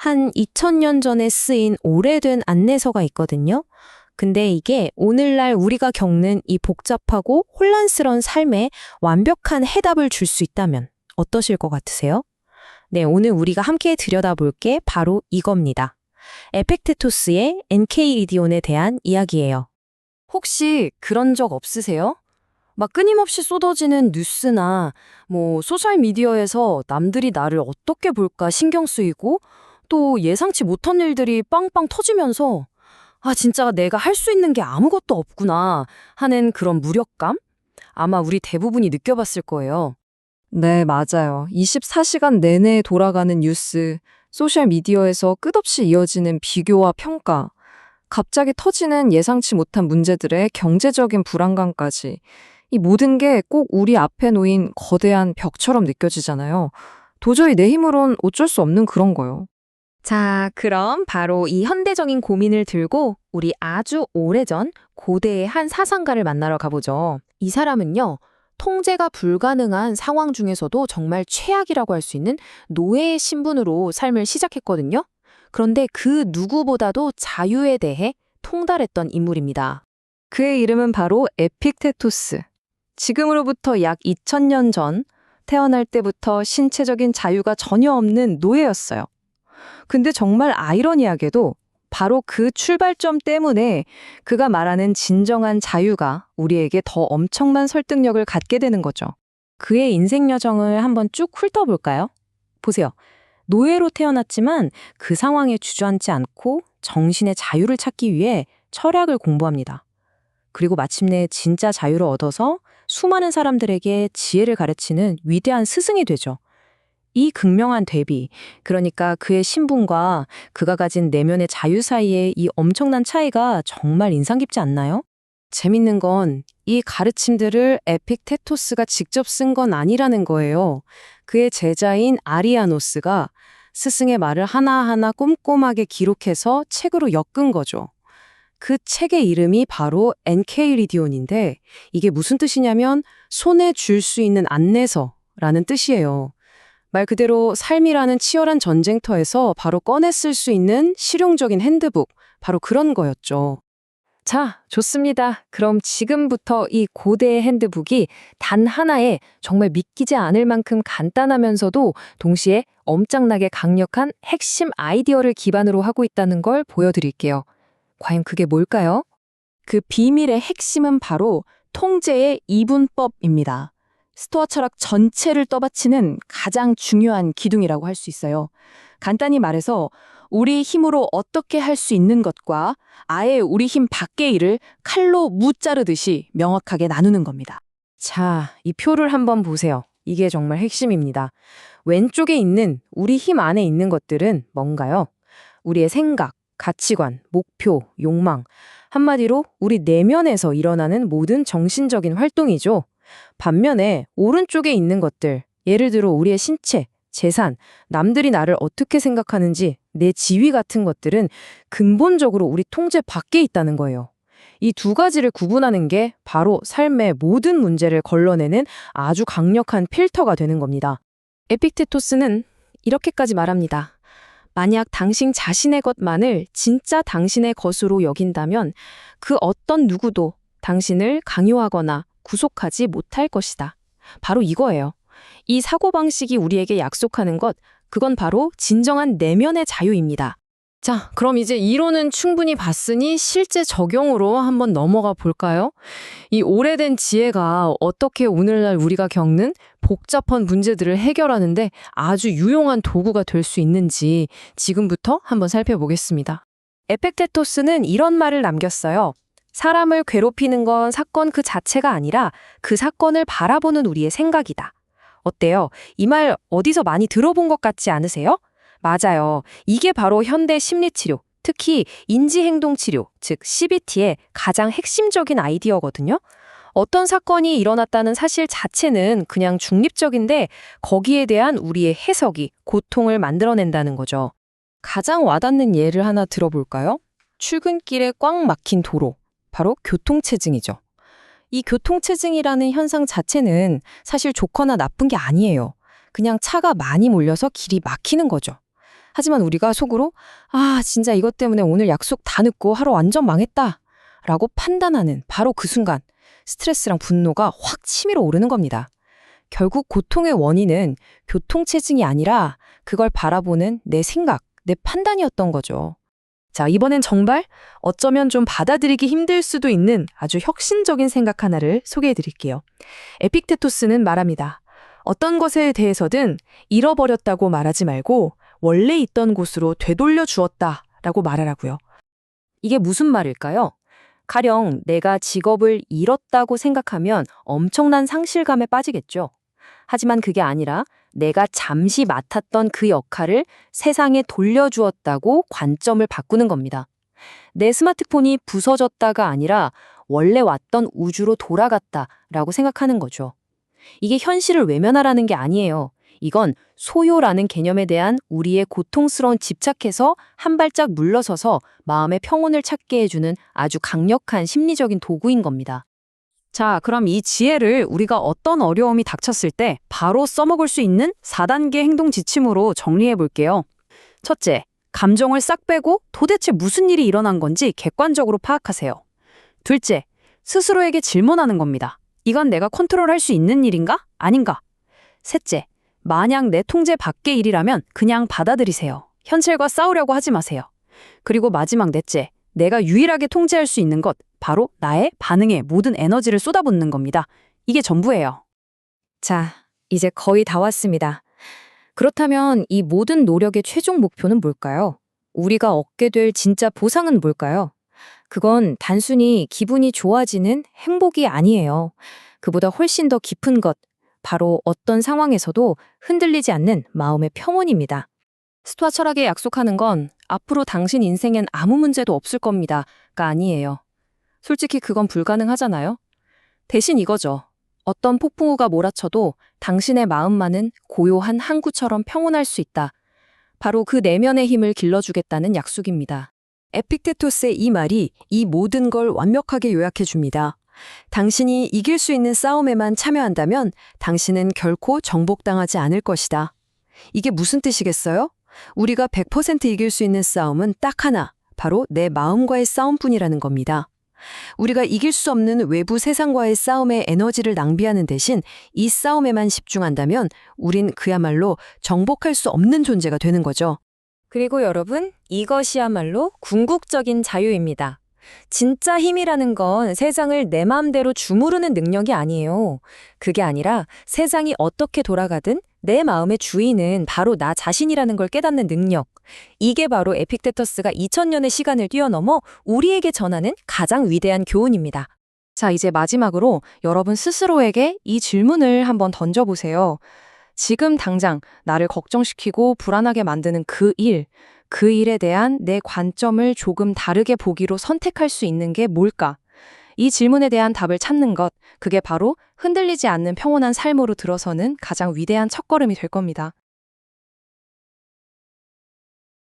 한 2000년 전에 쓰인 오래된 안내서가 있거든요. 근데 이게 오늘날 우리가 겪는 이 복잡하고 혼란스러운 삶에 완벽한 해답을 줄 수 있다면 어떠실 것 같으세요? 네, 오늘 우리가 함께 들여다볼 게 바로 이겁니다. 에펙테토스의 엔케이리디온에 대한 이야기예요. 혹시 그런 적 없으세요? 막 끊임없이 쏟아지는 뉴스나 소셜미디어에서 남들이 나를 어떻게 볼까 신경 쓰이고 또 예상치 못한 일들이 빵빵 터지면서 진짜 내가 할 수 있는 게 아무것도 없구나 하는 그런 무력감? 아마 우리 대부분이 느껴봤을 거예요. 네, 맞아요. 24시간 내내 돌아가는 뉴스, 소셜미디어에서 끝없이 이어지는 비교와 평가, 갑자기 터지는 예상치 못한 문제들의 경제적인 불안감까지 이 모든 게 꼭 우리 앞에 놓인 거대한 벽처럼 느껴지잖아요. 도저히 내 힘으론 어쩔 수 없는 그런 거요. 자, 그럼 바로 이 현대적인 고민을 들고 우리 아주 오래전 고대의 한 사상가를 만나러 가보죠. 이 사람은요, 통제가 불가능한 상황 중에서도 정말 최악이라고 할 수 있는 노예의 신분으로 삶을 시작했거든요. 그런데 그 누구보다도 자유에 대해 통달했던 인물입니다. 그의 이름은 바로 에픽테토스. 지금으로부터 약 2000년 전 태어날 때부터 신체적인 자유가 전혀 없는 노예였어요. 근데 정말 아이러니하게도 바로 그 출발점 때문에 그가 말하는 진정한 자유가 우리에게 더 엄청난 설득력을 갖게 되는 거죠. 그의 인생 여정을 한번 쭉 훑어볼까요? 보세요. 노예로 태어났지만 그 상황에 주저앉지 않고 정신의 자유를 찾기 위해 철학을 공부합니다. 그리고 마침내 진짜 자유를 얻어서 수많은 사람들에게 지혜를 가르치는 위대한 스승이 되죠. 이 극명한 대비, 그러니까 그의 신분과 그가 가진 내면의 자유 사이의 이 엄청난 차이가 정말 인상 깊지 않나요? 재밌는 건 이 가르침들을 에픽테토스가 직접 쓴 건 아니라는 거예요. 그의 제자인 아리아노스가 스승의 말을 하나하나 꼼꼼하게 기록해서 책으로 엮은 거죠. 그 책의 이름이 바로 엔케이리디온인데 이게 무슨 뜻이냐면 손에 쥘 수 있는 안내서라는 뜻이에요. 말 그대로 삶이라는 치열한 전쟁터에서 바로 꺼내 쓸 수 있는 실용적인 핸드북, 바로 그런 거였죠. 자, 좋습니다. 그럼 지금부터 이 고대의 핸드북이 단 하나의 정말 믿기지 않을 만큼 간단하면서도 동시에 엄청나게 강력한 핵심 아이디어를 기반으로 하고 있다는 걸 보여드릴게요. 과연 그게 뭘까요? 그 비밀의 핵심은 바로 통제의 이분법입니다. 스토아 철학 전체를 떠받치는 가장 중요한 기둥이라고 할 수 있어요. 간단히 말해서 우리 힘으로 어떻게 할 수 있는 것과 아예 우리 힘 밖의 일을 칼로 무자르듯이 명확하게 나누는 겁니다. 자, 이 표를 한번 보세요. 이게 정말 핵심입니다. 왼쪽에 있는 우리 힘 안에 있는 것들은 뭔가요? 우리의 생각, 가치관, 목표, 욕망. 한마디로 우리 내면에서 일어나는 모든 정신적인 활동이죠. 반면에 오른쪽에 있는 것들, 예를 들어 우리의 신체, 재산, 남들이 나를 어떻게 생각하는지, 내 지위 같은 것들은 근본적으로 우리 통제 밖에 있다는 거예요. 이 두 가지를 구분하는 게 바로 삶의 모든 문제를 걸러내는 아주 강력한 필터가 되는 겁니다. 에픽테토스는 이렇게까지 말합니다. 만약 당신 자신의 것만을 진짜 당신의 것으로 여긴다면 그 어떤 누구도 당신을 강요하거나 구속하지 못할 것이다. 바로 이거예요. 이 사고방식이 우리에게 약속하는 것, 그건 바로 진정한 내면의 자유입니다. 자, 그럼 이제 이론은 충분히 봤으니 실제 적용으로 한번 넘어가 볼까요? 이 오래된 지혜가 어떻게 오늘날 우리가 겪는 복잡한 문제들을 해결하는데 아주 유용한 도구가 될 수 있는지 지금부터 한번 살펴보겠습니다. 에펙테토스는 이런 말을 남겼어요. 사람을 괴롭히는 건 사건 그 자체가 아니라 그 사건을 바라보는 우리의 생각이다. 어때요? 이 말 어디서 많이 들어본 것 같지 않으세요? 맞아요. 이게 바로 현대 심리치료, 특히 인지행동치료, 즉 CBT의 가장 핵심적인 아이디어거든요. 어떤 사건이 일어났다는 사실 자체는 그냥 중립적인데 거기에 대한 우리의 해석이 고통을 만들어낸다는 거죠. 가장 와닿는 예를 하나 들어볼까요? 출근길에 꽉 막힌 도로, 바로 교통체증이죠. 이 교통체증이라는 현상 자체는 사실 좋거나 나쁜 게 아니에요. 그냥 차가 많이 몰려서 길이 막히는 거죠. 하지만 우리가 속으로 아, 진짜 이것 때문에 오늘 약속 다 늦고 하루 완전 망했다 라고 판단하는 바로 그 순간 스트레스랑 분노가 확 치밀어 오르는 겁니다. 결국 고통의 원인은 교통체증이 아니라 그걸 바라보는 내 생각, 내 판단이었던 거죠. 자, 이번엔 정말 어쩌면 좀 받아들이기 힘들 수도 있는 아주 혁신적인 생각 하나를 소개해 드릴게요. 에픽테토스는 말합니다. 어떤 것에 대해서든 잃어버렸다고 말하지 말고 원래 있던 곳으로 되돌려 주었다라고 말하라고요. 이게 무슨 말일까요? 가령 내가 직업을 잃었다고 생각하면 엄청난 상실감에 빠지겠죠. 하지만 그게 아니라 내가 잠시 맡았던 그 역할을 세상에 돌려주었다고 관점을 바꾸는 겁니다. 내 스마트폰이 부서졌다가 아니라 원래 왔던 우주로 돌아갔다라고 생각하는 거죠. 이게 현실을 외면하라는 게 아니에요. 이건 소요라는 개념에 대한 우리의 고통스러운 집착에서 한 발짝 물러서서 마음의 평온을 찾게 해주는 아주 강력한 심리적인 도구인 겁니다. 자, 그럼 이 지혜를 우리가 어떤 어려움이 닥쳤을 때 바로 써먹을 수 있는 4단계 행동 지침으로 정리해 볼게요. 첫째, 감정을 싹 빼고 도대체 무슨 일이 일어난 건지 객관적으로 파악하세요. 둘째, 스스로에게 질문하는 겁니다. 이건 내가 컨트롤할 수 있는 일인가? 아닌가? 셋째, 만약 내 통제 밖의 일이라면 그냥 받아들이세요. 현실과 싸우려고 하지 마세요. 그리고 마지막 넷째, 내가 유일하게 통제할 수 있는 것, 바로 나의 반응에 모든 에너지를 쏟아붓는 겁니다. 이게 전부예요. 자, 이제 거의 다 왔습니다. 그렇다면 이 모든 노력의 최종 목표는 뭘까요? 우리가 얻게 될 진짜 보상은 뭘까요? 그건 단순히 기분이 좋아지는 행복이 아니에요. 그보다 훨씬 더 깊은 것, 바로 어떤 상황에서도 흔들리지 않는 마음의 평온입니다. 스토아 철학에 약속하는 건 앞으로 당신 인생엔 아무 문제도 없을 겁니다가 아니에요. 솔직히 그건 불가능하잖아요. 대신 이거죠. 어떤 폭풍우가 몰아쳐도 당신의 마음만은 고요한 항구처럼 평온할 수 있다. 바로 그 내면의 힘을 길러주겠다는 약속입니다. 에픽테토스의 이 말이 이 모든 걸 완벽하게 요약해 줍니다. 당신이 이길 수 있는 싸움에만 참여한다면 당신은 결코 정복당하지 않을 것이다. 이게 무슨 뜻이겠어요? 우리가 100% 이길 수 있는 싸움은 딱 하나, 바로 내 마음과의 싸움뿐이라는 겁니다. 우리가 이길 수 없는 외부 세상과의 싸움에 에너지를 낭비하는 대신 이 싸움에만 집중한다면 우린 그야말로 정복할 수 없는 존재가 되는 거죠. 그리고 여러분, 이것이야말로 궁극적인 자유입니다. 진짜 힘이라는 건 세상을 내 마음대로 주무르는 능력이 아니에요. 그게 아니라 세상이 어떻게 돌아가든 내 마음의 주인은 바로 나 자신이라는 걸 깨닫는 능력. 이게 바로 에픽테토스가 2000년의 시간을 뛰어넘어 우리에게 전하는 가장 위대한 교훈입니다. 자, 이제 마지막으로 여러분 스스로에게 이 질문을 한번 던져보세요. 지금 당장 나를 걱정시키고 불안하게 만드는 그 일에 대한 내 관점을 조금 다르게 보기로 선택할 수 있는 게 뭘까? 이 질문에 대한 답을 찾는 것, 그게 바로 흔들리지 않는 평온한 삶으로 들어서는 가장 위대한 첫걸음이 될 겁니다.